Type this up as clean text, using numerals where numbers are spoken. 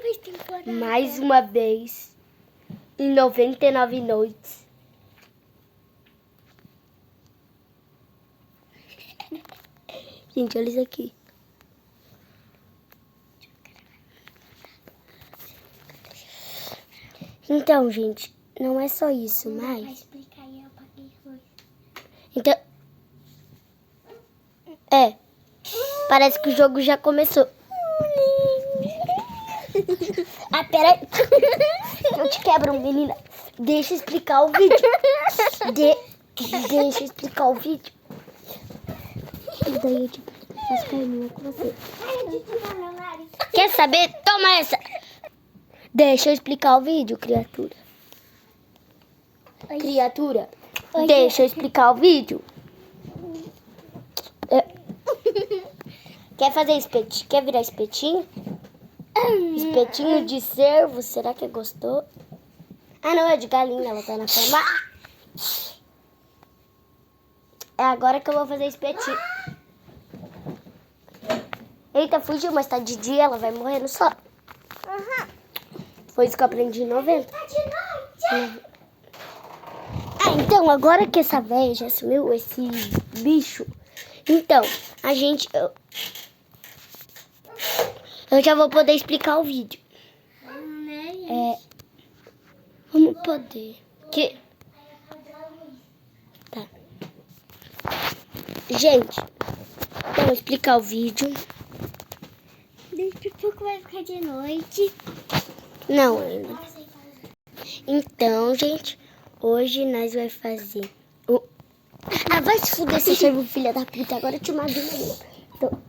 mais temporada. Mais uma vez. Em 99 noites. Gente, olha isso aqui. Então, gente, não é só isso, Vai mas... explicar aí, eu apaguei a luz. Então... Parece que o jogo já começou. Ah, peraí. Eu te quebro, menina. Deixa eu explicar o vídeo. Deixa eu explicar o vídeo. E daí eu te faço carinho com você. Ai, eu disse meu nariz. Quer saber? Toma essa. Deixa eu explicar o vídeo, criatura. Oi. Criatura, Oi. deixa eu explicar o vídeo. Quer fazer espetinho? Quer virar espetinho? Espetinho de cervo, será que gostou? Ah, não, é de galinha, ela tá na forma. É agora que eu vou fazer espetinho. Eita, fugiu, mas tá de dia, ela vai morrer no sol. Foi isso que eu aprendi em 90. Tá de noite. Ah, então, agora que essa velha já sumiu, esse bicho, então, a gente... Eu já vou poder explicar o vídeo. Vamos poder. Tá. Gente, vamos explicar o vídeo. Daqui a pouco vai ficar de noite. Não ainda. Então, gente, hoje nós vamos fazer o... Ah, vai se fuder, seu servo, filha da puta. Agora eu te mato. Então...